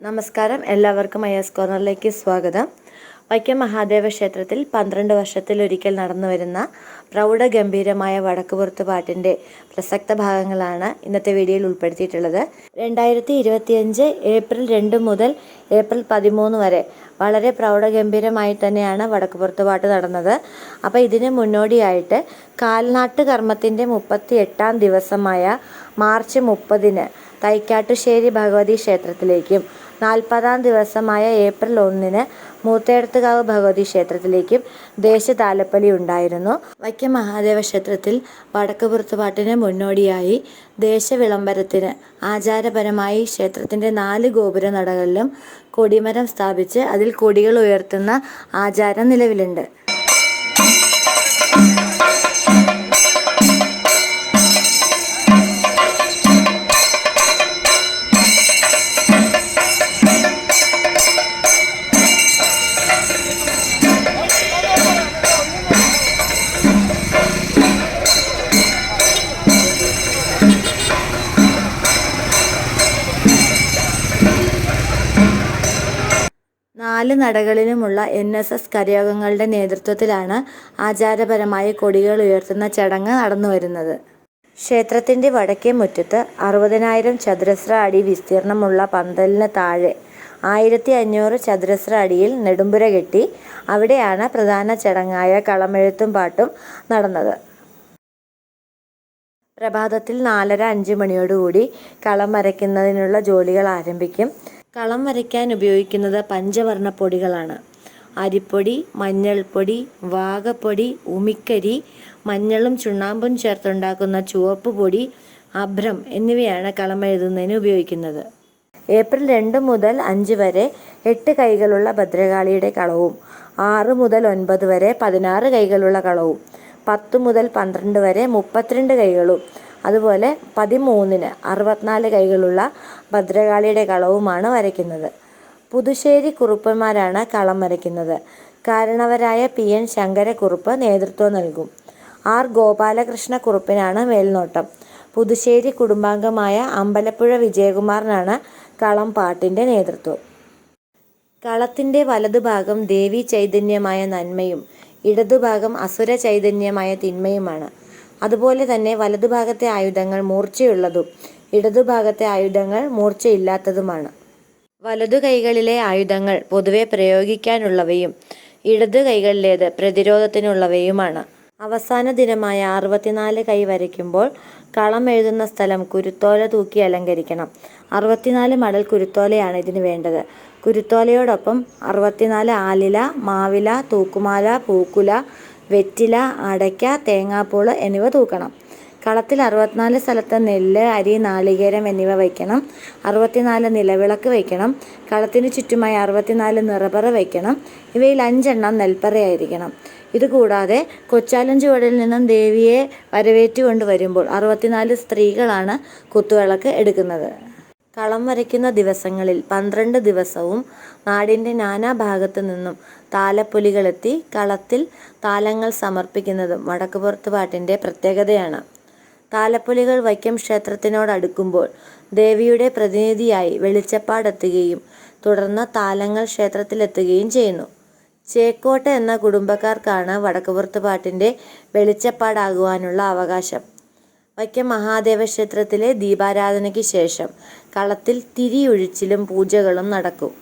നമസ്കാരം, എല്ലാവർക്കും ഐഎസ് കോർണറിലേക്ക് സ്വാഗതം. വൈക്കം മഹാദേവ ക്ഷേത്രത്തിൽ 12 വർഷത്തിലൊരിക്കൽ നടന്നു വരുന്ന പ്രൗഢഗംഭീരമായ വടക്കുപുറത്ത് പാട്ടിൻ്റെ പ്രസക്ത ഭാഗങ്ങളാണ് ഇന്നത്തെ വീഡിയോയിൽ ഉൾപ്പെടുത്തിയിട്ടുള്ളത്. 2025 ഏപ്രിൽ 2 മുതൽ ഏപ്രിൽ 13 വരെ വളരെ പ്രൗഢഗംഭീരമായി തന്നെയാണ് വടക്കുപുറത്ത് പാട്ട് നടന്നത്. അപ്പോൾ ഇതിന് മുന്നോടിയായിട്ട് കാൽനാട്ട് കർമ്മത്തിൻ്റെ 38ാം ദിവസമായ മാർച്ച് 30-ന് തൈക്കാട്ടുശ്ശേരി ഭഗവതി ക്ഷേത്രത്തിലേക്കും 40ാം ദിവസമായ ഏപ്രിൽ 1-ന് മൂത്തേടത്തുകാവ് ഭഗവതി ക്ഷേത്രത്തിലേക്കും ദേശതാലപ്പൊലി ഉണ്ടായിരുന്നു. വൈക്കം മഹാദേവ ക്ഷേത്രത്തിൽ വടക്കുപുറത്ത് പാട്ടിന് മുന്നോടിയായി ദേശവിളംബരത്തിന് ആചാരപരമായി ക്ഷേത്രത്തിൻ്റെ 4 ഗോപുര നടകളിലും കൊടിമരം സ്ഥാപിച്ച് അതിൽ കൊടികൾ ഉയർത്തുന്ന ആചാരം നിലവിലുണ്ട്. നാല് നടകളിലുമുള്ള NSS കരയോഗങ്ങളുടെ നേതൃത്വത്തിലാണ് ആചാരപരമായി കൊടികൾ ഉയർത്തുന്ന ചടങ്ങ് നടന്നുവരുന്നത്. ക്ഷേത്രത്തിൻ്റെ വടക്കേ മുറ്റത്ത് 60,000 ചതുരശ്ര അടി വിസ്തീർണമുള്ള പന്തലിന് താഴെ 1500 ചതുരശ്ര അടിയിൽ നെടുമ്പുര കെട്ടി അവിടെയാണ് പ്രധാന ചടങ്ങായ കളമെഴുത്തും പാട്ടും നടന്നത്. പ്രഭാതത്തിൽ 4:30-5 മണിയോടുകൂടി കളം വരയ്ക്കുന്നതിനുള്ള ജോലികൾ ആരംഭിക്കും. കളം വരയ്ക്കാൻ ഉപയോഗിക്കുന്നത് പഞ്ചവർണ്ണ പൊടികളാണ്. അരിപ്പൊടി, മഞ്ഞൾപ്പൊടി, വാകപ്പൊടി, ഉമിക്കരി, മഞ്ഞളും ചുണ്ണാമ്പും ചേർത്തുണ്ടാക്കുന്ന ചുവപ്പ് പൊടി, അഭ്രം എന്നിവയാണ് കളം എഴുതുന്നതിന് ഉപയോഗിക്കുന്നത്. ഏപ്രിൽ 2 മുതൽ 5 വരെ 8 കൈകളുള്ള ഭദ്രകാളിയുടെ കളവും, 6 മുതൽ 9 വരെ 16 കൈകളുള്ള കളവും, 10 മുതൽ 12 വരെ 32 കൈകളും, അതുപോലെ 13-ന് 64 കൈകളുള്ള ഭദ്രകാളിയുടെ കളവുമാണ് വരയ്ക്കുന്നത്. പുതുശ്ശേരി കുറുപ്പന്മാരാണ് കളം വരയ്ക്കുന്നത്. കാരണവരായ PN ശങ്കരക്കുറുപ്പ് നേതൃത്വം നൽകും. R ഗോപാലകൃഷ്ണ കുറുപ്പിനാണ് മേൽനോട്ടം. പുതുശ്ശേരി കുടുംബാംഗമായ അമ്പലപ്പുഴ വിജയകുമാറിനാണ് കളം പാട്ടിൻ്റെ നേതൃത്വം. കളത്തിൻ്റെ വലതുഭാഗം ദേവി ചൈതന്യമായ നന്മയും ഇടതുഭാഗം അസുര ചൈതന്യമായ തിന്മയുമാണ്. അതുപോലെ തന്നെ വലതുഭാഗത്തെ ആയുധങ്ങൾ മൂർച്ചയുള്ളതും ഇടതുഭാഗത്തെ ആയുധങ്ങൾ മൂർച്ചയില്ലാത്തതുമാണ്. വലതു കൈകളിലെ ആയുധങ്ങൾ പൊതുവെ പ്രയോഗിക്കാനുള്ളവയും ഇടതു കൈകളിലേത് പ്രതിരോധത്തിനുള്ളവയുമാണ്. അവസാന ദിനമായ 64 കൈ വരയ്ക്കുമ്പോൾ കളം എഴുതുന്ന സ്ഥലം കുരുത്തോല തൂക്കി അലങ്കരിക്കണം. 64 മടൽ കുരുത്തോലയാണ് ഇതിന് വേണ്ടത്. കുരുത്തോലയോടൊപ്പം 64 ആലില, മാവില, തൂക്കുമാല, പൂക്കുല, വെറ്റില, അടയ്ക്ക, തേങ്ങാപ്പൂള് എന്നിവ തൂക്കണം. കളത്തിൽ 64 സ്ഥലത്ത് നെല്ല്, അരി, നാളികേരം എന്നിവ വയ്ക്കണം. 64 നിലവിളക്ക് വയ്ക്കണം. കളത്തിന് ചുറ്റുമായി 64 നിറപറ വയ്ക്കണം. ഇവയിൽ 5 എണ്ണം നെൽപ്പറയായിരിക്കണം. ഇതുകൂടാതെ കൊച്ചാലൻ ചുവടിൽ നിന്നും ദേവിയെ വരവേറ്റുകൊണ്ട് വരുമ്പോൾ 64 സ്ത്രീകളാണ് കുത്തുവിളക്ക് എടുക്കുന്നത്. കളം വരയ്ക്കുന്ന ദിവസങ്ങളിൽ 12 ദിവസവും നാടിൻ്റെ നാനാഭാഗത്തു നിന്നും താലപ്പൊലികളെത്തി കളത്തിൽ താലങ്ങൾ സമർപ്പിക്കുന്നതും വടക്കുപുറത്ത് പാട്ടിൻ്റെ പ്രത്യേകതയാണ്. താലപ്പൊലികൾ വൈക്കം ക്ഷേത്രത്തിനോടടുക്കുമ്പോൾ ദേവിയുടെ പ്രതിനിധിയായി വെളിച്ചപ്പാടെത്തുകയും തുടർന്ന് താലങ്ങൾ ക്ഷേത്രത്തിലെത്തുകയും ചെയ്യുന്നു. ചേക്കോട്ട് എന്ന കുടുംബക്കാർക്കാണ് വടക്കുപുറത്ത് പാട്ടിൻ്റെ വെളിച്ചപ്പാടാകുവാനുള്ള അവകാശം. വൈക്കം മഹാദേവ ക്ഷേത്രത്തിലെ ദീപാരാധനയ്ക്ക് ശേഷം കളത്തിൽ തിരിയൊഴിച്ചിലും പൂജകളും നടക്കും.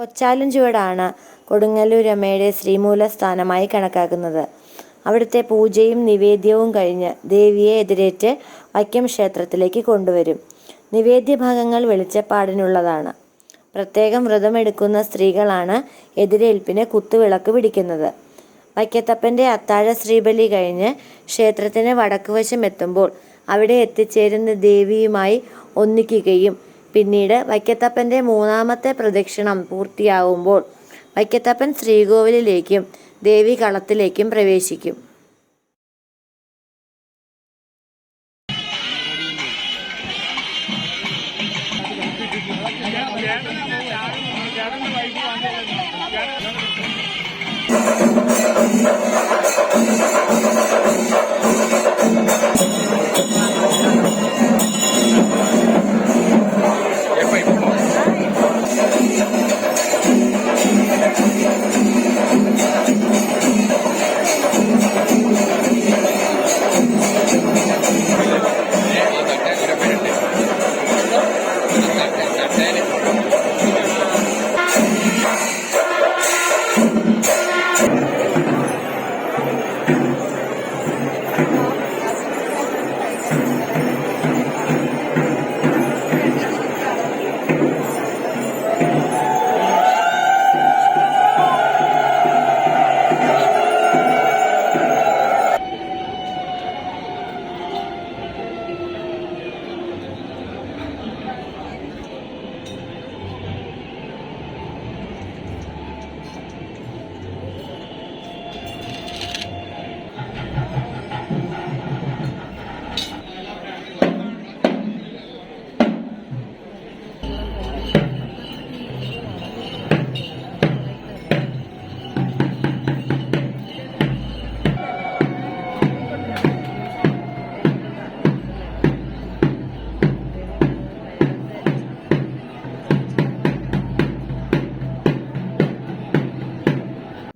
കൊച്ചാലും ചുവടാണ് കൊടുങ്ങല്ലൂരമ്മയുടെ ശ്രീമൂലസ്ഥാനമായി കണക്കാക്കുന്നത്. അവിടുത്തെ പൂജയും നിവേദ്യവും കഴിഞ്ഞ് ദേവിയെ എതിരേറ്റ് വൈക്കം ക്ഷേത്രത്തിലേക്ക് കൊണ്ടുവരും. നിവേദ്യഭാഗങ്ങൾ വെളിച്ചപ്പാടിനുള്ളതാണ്. പ്രത്യേകം വ്രതമെടുക്കുന്ന സ്ത്രീകളാണ് എതിരേൽപ്പിന് കുത്തുവിളക്ക് പിടിക്കുന്നത്. വൈക്കത്തപ്പൻ്റെ അത്താഴ ശ്രീബലി കഴിഞ്ഞ് ക്ഷേത്രത്തിന് വടക്കുവശം എത്തുമ്പോൾ അവിടെ എത്തിച്ചേരുന്ന ദേവിയുമായി ഒന്നിക്കുകയും പിന്നീട് വൈക്കത്തപ്പൻ്റെ മൂന്നാമത്തെ പ്രദക്ഷിണം പൂർത്തിയാകുമ്പോൾ വൈക്കത്തപ്പൻ ശ്രീകോവിലിലേക്കും ദേവി കളത്തിലേക്കും പ്രവേശിക്കും.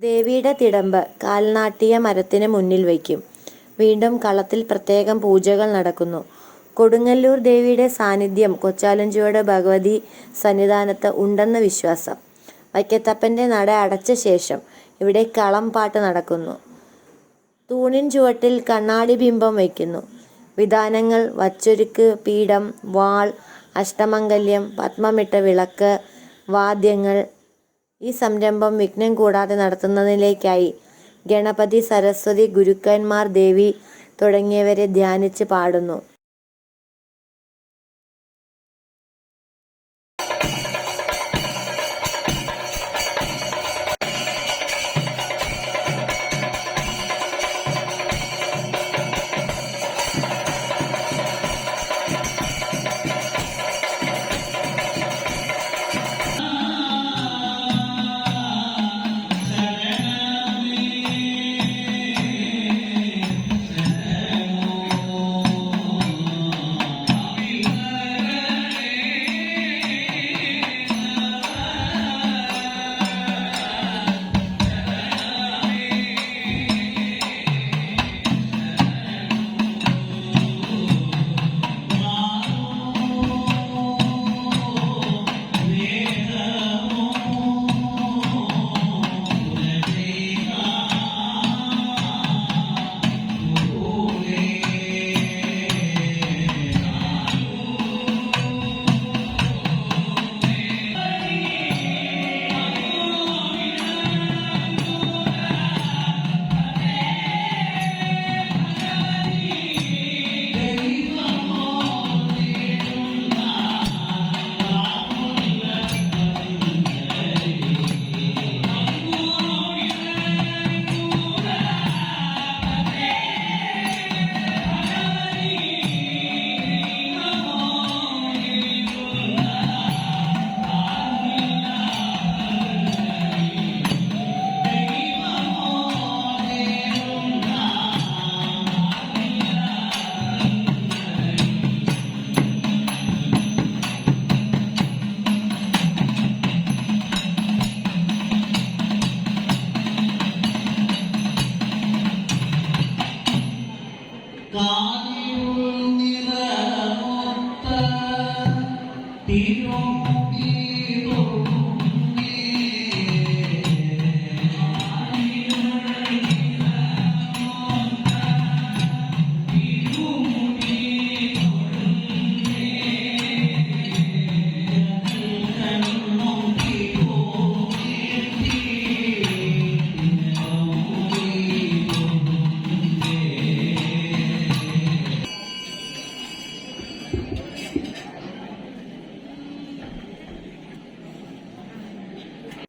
ദേവിയുടെ തിടമ്പ് കാൽനാട്ടിയ മരത്തിന് മുന്നിൽ വയ്ക്കും. വീണ്ടും കളത്തിൽ പ്രത്യേകം പൂജകൾ നടക്കുന്നു. കൊടുങ്ങല്ലൂർ ദേവിയുടെ സാന്നിധ്യം കൊച്ചാലഞ്ചുവട് ഭഗവതി സന്നിധാനത്ത് ഉണ്ടെന്ന് വിശ്വാസം. വൈക്കത്തപ്പൻ്റെ നട അടച്ച ശേഷം ഇവിടെ കളം പാട്ട് നടക്കുന്നു. തൂണിൻ ചുവട്ടിൽ കണ്ണാടി ബിംബം വയ്ക്കുന്നു. വിധാനങ്ങൾ വച്ചൊരുക്ക്, പീഠം, വാൾ, അഷ്ടമംഗല്യം, പത്മമിട്ട വിളക്ക്, വാദ്യങ്ങൾ. ഈ സംരംഭം വിഘ്നം കൂടാതെ നടത്തുന്നതിലേക്കായി ഗണപതി, സരസ്വതി, ഗുരുക്കന്മാർ, ദേവി തുടങ്ങിയവരെ ധ്യാനിച്ച് പാടുന്നു. തിരുമുഖി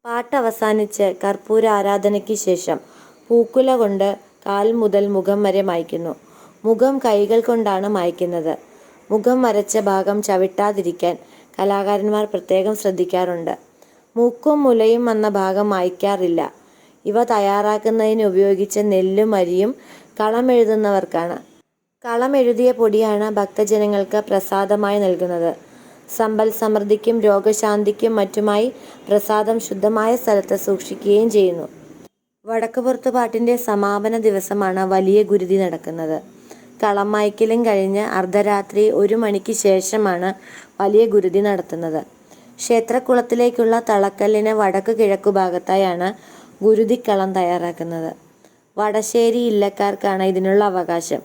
പാട്ട് അവസാനിച്ച് കർപ്പൂര ആരാധനയ്ക്ക് ശേഷം പൂക്കുല കൊണ്ട് കാൽ മുതൽ മുഖം വരെ മായ്ക്കുന്നു. മുഖം കൈകൾ കൊണ്ടാണ് മായ്ക്കുന്നത്. മുഖം വരച്ച ഭാഗം ചവിട്ടാതിരിക്കാൻ കലാകാരന്മാർ പ്രത്യേകം ശ്രദ്ധിക്കാറുണ്ട്. മൂക്കും മുലയും വന്ന ഭാഗം മായ്ക്കാറില്ല. ഇവ തയ്യാറാക്കുന്നതിന് ഉപയോഗിച്ച നെല്ലും അരിയും കളമെഴുതുന്നവർക്കാണ്. കളമെഴുതിയ പൊടിയാണ് ഭക്തജനങ്ങൾക്ക് പ്രസാദമായി നൽകുന്നത്. സമ്പൽ സമൃദ്ധിക്കും രോഗശാന്തിക്കും മറ്റുമായി പ്രസാദം ശുദ്ധമായ സ്ഥലത്ത് സൂക്ഷിക്കുകയും ചെയ്യുന്നു. വടക്കുപുറത്തുപാട്ടിൻ്റെ സമാപന ദിവസമാണ് വലിയ ഗുരുതി നടക്കുന്നത്. കളം മായ്ക്കലും കഴിഞ്ഞ് അർദ്ധരാത്രി 1 മണിക്ക് ശേഷമാണ് വലിയ ഗുരുതി നടത്തുന്നത്. ക്ഷേത്രക്കുളത്തിലേക്കുള്ള തളക്കല്ലിന് വടക്കു കിഴക്കു ഭാഗത്തായാണ് ഗുരുതിക്കളം തയ്യാറാക്കുന്നത്. വടശ്ശേരി ഇല്ലക്കാർക്കാണ് ഇതിനുള്ള അവകാശം.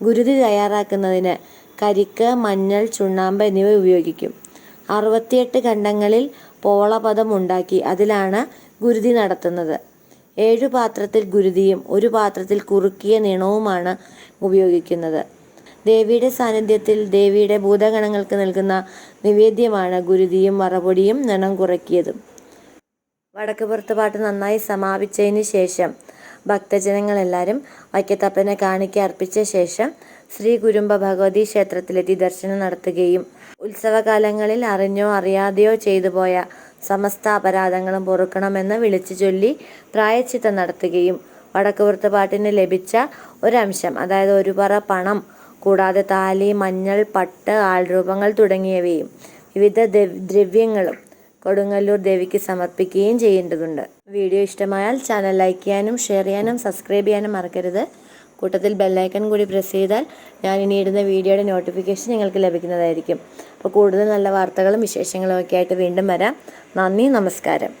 ഗുരുതി തയ്യാറാക്കുന്നതിന് കരിക്ക്, മഞ്ഞൾ, ചുണ്ണാമ്പ് എന്നിവ ഉപയോഗിക്കും. 68 ഖണ്ഡങ്ങളിൽ പോളപദം ഉണ്ടാക്കി അതിലാണ് ഗുരുതി നടത്തുന്നത്. 7 പാത്രത്തിൽ ഗുരുതിയും 1 പാത്രത്തിൽ കുറുക്കിയ നിണവുമാണ് ഉപയോഗിക്കുന്നത്. ദേവിയുടെ സാന്നിധ്യത്തിൽ ദേവിയുടെ ഭൂതഗണങ്ങൾക്ക് നൽകുന്ന നിവേദ്യമാണ് ഗുരുതിയും വറപൊടിയും നിണം കുറക്കിയതും. വടക്കുപുറത്തുപാട്ട് നന്നായി സമാപിച്ചതിന് ശേഷം ഭക്തജനങ്ങളെല്ലാവരും വൈക്കത്തപ്പനെ കാണിക്ക അർപ്പിച്ച ശേഷം ശ്രീ കുരുംബ ഭഗവതി ക്ഷേത്രത്തിലെത്തി ദർശനം നടത്തുകയും ഉത്സവകാലങ്ങളിൽ അറിഞ്ഞോ അറിയാതെയോ ചെയ്തുപോയ സമസ്ത അപരാധങ്ങളും പൊറുക്കണമെന്ന് വിളിച്ചു ചൊല്ലി പ്രായശ്ചിത്തം നടത്തുകയും വടക്കുപുറത്തുപാട്ടിന് ലഭിച്ച ഒരംശം, അതായത് 1 പറ പണം കൂടാതെ താലി, മഞ്ഞൾ, പട്ട്, ആൾരൂപങ്ങൾ തുടങ്ങിയവയും വിവിധ ദ്രവ്യങ്ങളും കൊടുങ്ങല്ലൂർ ദേവിക്ക് സമർപ്പിക്കുകയും ചെയ്യേണ്ടതുണ്ട്. വീഡിയോ ഇഷ്ടമായാൽ ചാനൽ ലൈക്ക് ചെയ്യാനും ഷെയർ ചെയ്യാനും സബ്സ്ക്രൈബ് ചെയ്യാനും മറക്കരുത്. കൂട്ടത്തിൽ ബെല്ലൈക്കൺ കൂടി പ്രസ് ചെയ്താൽ ഞാൻ ഇനി ഇടുന്ന വീഡിയോയുടെ നോട്ടിഫിക്കേഷൻ നിങ്ങൾക്ക് ലഭിക്കുന്നതായിരിക്കും. അപ്പോൾ കൂടുതൽ നല്ല വാർത്തകളും വിശേഷങ്ങളും ഒക്കെ ആയിട്ട് വീണ്ടും വരാം. നന്ദി, നമസ്കാരം.